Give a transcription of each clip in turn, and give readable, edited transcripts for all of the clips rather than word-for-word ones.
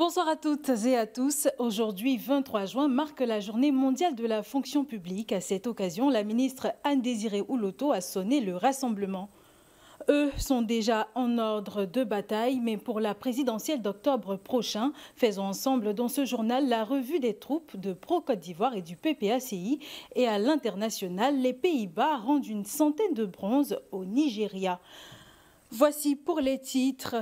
Bonsoir à toutes et à tous. Aujourd'hui, 23 juin, marque la journée mondiale de la fonction publique. À cette occasion, la ministre Anne-Désirée Ouloto a sonné le rassemblement. Eux sont déjà en ordre de bataille, mais pour la présidentielle d'octobre prochain, faisons ensemble dans ce journal la revue des troupes de Pro-Côte d'Ivoire et du PPACI. Et à l'international, les Pays-Bas rendent une centaine de bronzes au Nigeria. Voici pour les titres.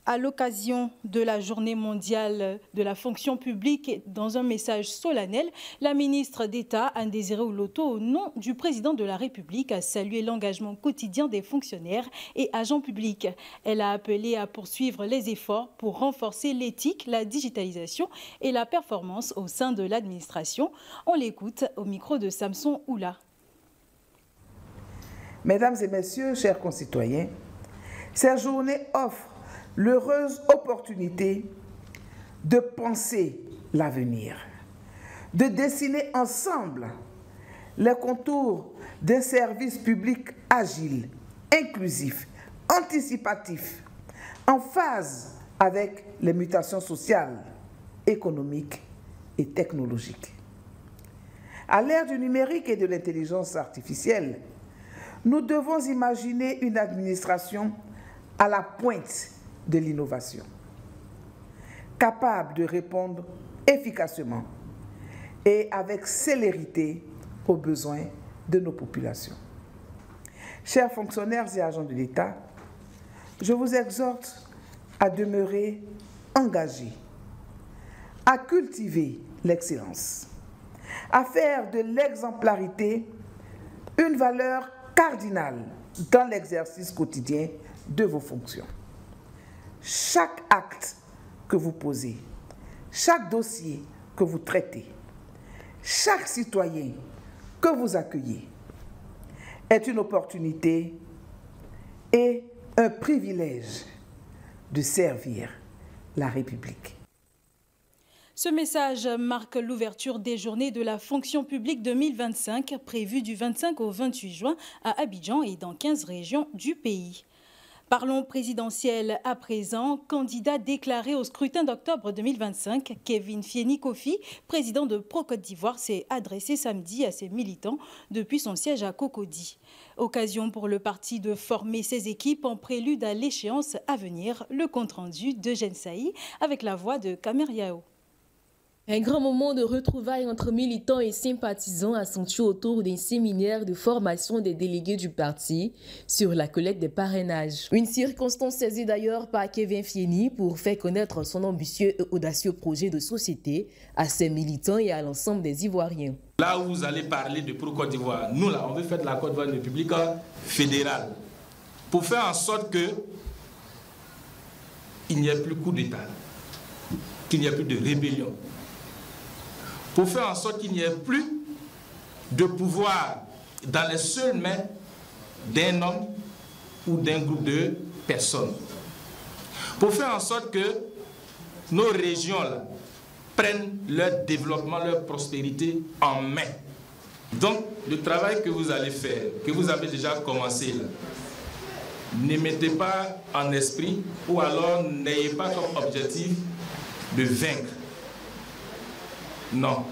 À l'occasion de la journée mondiale de la fonction publique, dans un message solennel, la ministre d'État Anne-Désirée Ouloto, au nom du président de la République, a salué l'engagement quotidien des fonctionnaires et agents publics. Elle a appelé à poursuivre les efforts pour renforcer l'éthique, la digitalisation et la performance au sein de l'administration. On l'écoute au micro de Samson Oula. Mesdames et messieurs, chers concitoyens, cette journée offre l'heureuse opportunité de penser l'avenir, de dessiner ensemble les contours d'un service public agile, inclusif, anticipatif, en phase avec les mutations sociales, économiques et technologiques. À l'ère du numérique et de l'intelligence artificielle, nous devons imaginer une administration à la pointe de l'innovation, capable de répondre efficacement et avec célérité aux besoins de nos populations. Chers fonctionnaires et agents de l'État, je vous exhorte à demeurer engagés, à cultiver l'excellence, à faire de l'exemplarité une valeur cardinale dans l'exercice quotidien de vos fonctions. Chaque acte que vous posez, chaque dossier que vous traitez, chaque citoyen que vous accueillez est une opportunité et un privilège de servir la République. Ce message marque l'ouverture des journées de la fonction publique 2025, prévues du 25 au 28 juin à Abidjan et dans 15 régions du pays. Parlons présidentiel à présent. Candidat déclaré au scrutin d'octobre 2025, Kevin Fieni Kofi, président de Pro-Côte d'Ivoire, s'est adressé samedi à ses militants depuis son siège à Cocody. Occasion pour le parti de former ses équipes en prélude à l'échéance à venir. Le compte-rendu d'Eugène Saï avec la voix de Kamer Yao. Un grand moment de retrouvailles entre militants et sympathisants accentué autour d'un séminaire de formation des délégués du parti sur la collecte des parrainages. Une circonstance saisie d'ailleurs par Kevin Fieni pour faire connaître son ambitieux et audacieux projet de société à ses militants et à l'ensemble des Ivoiriens. Là où vous allez parler de Pro-Côte d'Ivoire, nous là, on veut faire de la Côte d'Ivoire une république fédérale pour faire en sorte que il n'y ait plus coup d'État, qu'il n'y ait plus de rébellion, pour faire en sorte qu'il n'y ait plus de pouvoir dans les seules mains d'un homme ou d'un groupe de personnes. Pour faire en sorte que nos régions là, prennent leur développement, leur prospérité en main. Donc, le travail que vous allez faire, que vous avez déjà commencé là, ne mettez pas en esprit ou alors n'ayez pas comme objectif de vaincre. Non,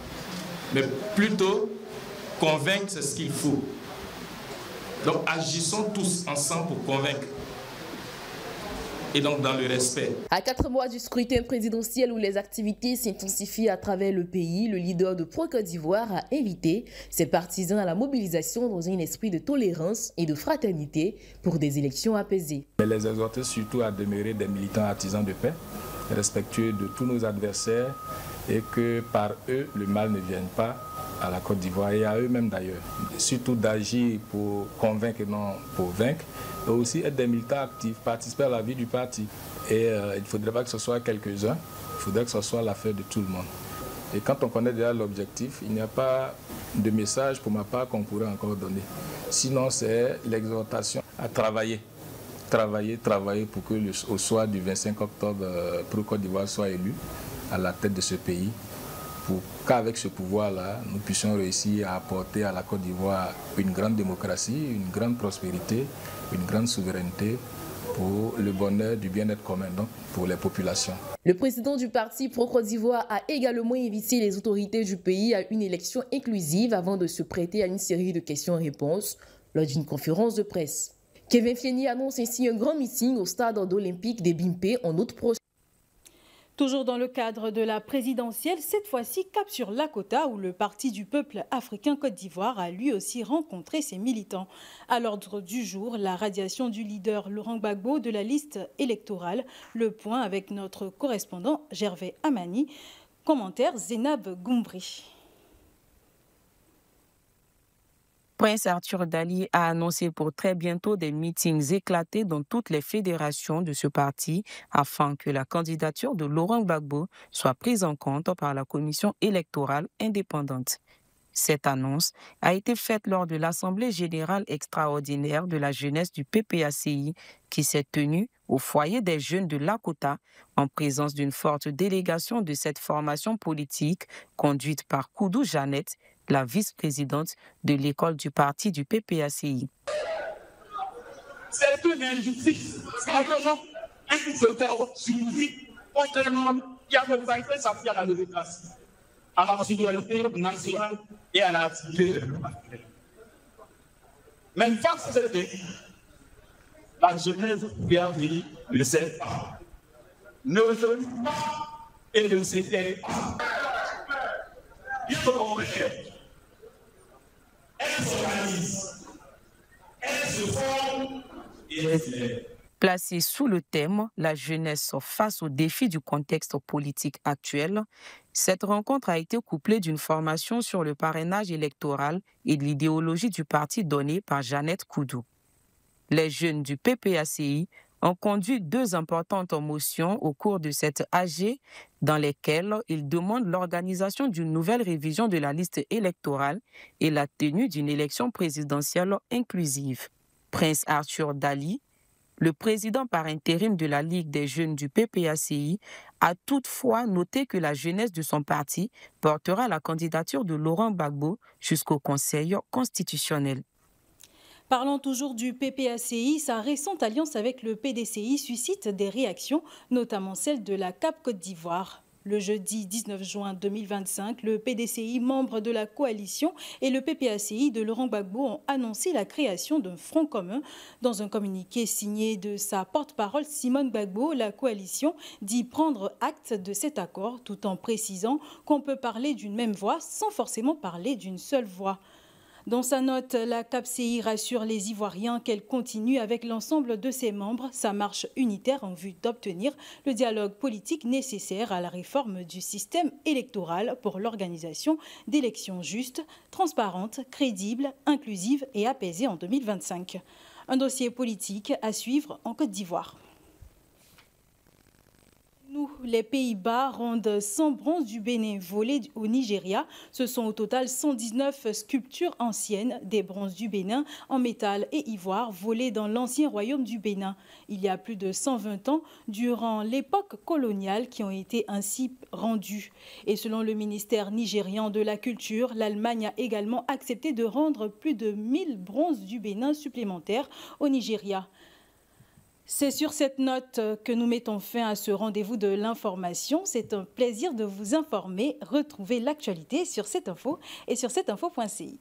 mais plutôt convaincre, c'est ce qu'il faut. Donc agissons tous ensemble pour convaincre. Et donc dans le respect. À 4 mois du scrutin présidentiel où les activités s'intensifient à travers le pays, le leader de Pro-Côte d'Ivoire a invité ses partisans à la mobilisation dans un esprit de tolérance et de fraternité pour des élections apaisées. Mais les exhorter surtout à demeurer des militants artisans de paix, respectueux de tous nos adversaires, et que par eux, le mal ne vienne pas à la Côte d'Ivoire et à eux-mêmes d'ailleurs. Surtout d'agir pour convaincre et non pour vaincre, et aussi être des militants actifs, participer à la vie du parti. Et il ne faudrait pas que ce soit quelques-uns, il faudrait que ce soit l'affaire de tout le monde. Et quand on connaît déjà l'objectif, il n'y a pas de message pour ma part qu'on pourrait encore donner. Sinon, c'est l'exhortation à travailler. Travailler pour que au soir du 25 octobre, Pro-Côte d'Ivoire soit élu à la tête de ce pays, pour qu'avec ce pouvoir-là, nous puissions réussir à apporter à la Côte d'Ivoire une grande démocratie, une grande prospérité, une grande souveraineté pour le bonheur du bien-être commun, donc pour les populations. Le président du parti pro-Côte d'Ivoire a également invité les autorités du pays à une élection inclusive avant de se prêter à une série de questions-réponses lors d'une conférence de presse. Kevin Fieni annonce ainsi un grand meeting au stade olympique des Bimpe en août prochain. Toujours dans le cadre de la présidentielle, cette fois-ci cap sur Lakota où le Parti du peuple africain Côte d'Ivoire a lui aussi rencontré ses militants. À l'ordre du jour, la radiation du leader Laurent Gbagbo de la liste électorale. Le point avec notre correspondant Gervais Amani. Commentaire Zénab Goumbri. Prince Arthur Daly a annoncé pour très bientôt des meetings éclatés dans toutes les fédérations de ce parti afin que la candidature de Laurent Gbagbo soit prise en compte par la commission électorale indépendante. Cette annonce a été faite lors de l'Assemblée générale extraordinaire de la jeunesse du PPACI qui s'est tenue au foyer des jeunes de Lakota en présence d'une forte délégation de cette formation politique conduite par Koudou Jeannette, la vice-présidente de l'école du parti du PPACI. C'est une injustice. C'est vraiment un suivi contre l'homme qui a fait s'appuyer à la démocratie, à la souveraineté nationale et à la activité de l'humanité. Mais face à cette défi, la jeunesse qui a vécu le sait pas. Ne veut pas et ne sait pas. Il faut qu'on recherche. Elle s'organise, elle se forme et elle s'élève. Placée sous le thème « La jeunesse face aux défis du contexte politique actuel », cette rencontre a été couplée d'une formation sur le parrainage électoral et de l'idéologie du parti donnée par Jeannette Koudou. Les jeunes du PPACI ont conduit 2 importantes motions au cours de cette AG dans lesquelles ils demandent l'organisation d'une nouvelle révision de la liste électorale et la tenue d'une élection présidentielle inclusive. Prince Arthur Daly, le président par intérim de la Ligue des jeunes du PPACI, a toutefois noté que la jeunesse de son parti portera la candidature de Laurent Gbagbo jusqu'au Conseil constitutionnel. Parlant toujours du PPACI, sa récente alliance avec le PDCI suscite des réactions, notamment celle de la CAP Côte d'Ivoire. Le jeudi 19 juin 2025, le PDCI, membre de la coalition, et le PPACI de Laurent Gbagbo ont annoncé la création d'un front commun. Dans un communiqué signé de sa porte-parole Simone Gbagbo, la coalition dit prendre acte de cet accord tout en précisant qu'on peut parler d'une même voix sans forcément parler d'une seule voix. Dans sa note, la CAPCI rassure les Ivoiriens qu'elle continue avec l'ensemble de ses membres sa marche unitaire en vue d'obtenir le dialogue politique nécessaire à la réforme du système électoral pour l'organisation d'élections justes, transparentes, crédibles, inclusives et apaisées en 2025. Un dossier politique à suivre en Côte d'Ivoire. Les Pays-Bas rendent 100 bronzes du Bénin volés au Nigeria. Ce sont au total 119 sculptures anciennes des bronzes du Bénin en métal et ivoire volées dans l'ancien royaume du Bénin. Il y a plus de 120 ans, durant l'époque coloniale, qui ont été ainsi rendus. Et selon le ministère nigérian de la Culture, l'Allemagne a également accepté de rendre plus de 1000 bronzes du Bénin supplémentaires au Nigeria. C'est sur cette note que nous mettons fin à ce rendez-vous de l'information. C'est un plaisir de vous informer. Retrouvez l'actualité sur cette info et sur cetteinfo.ci.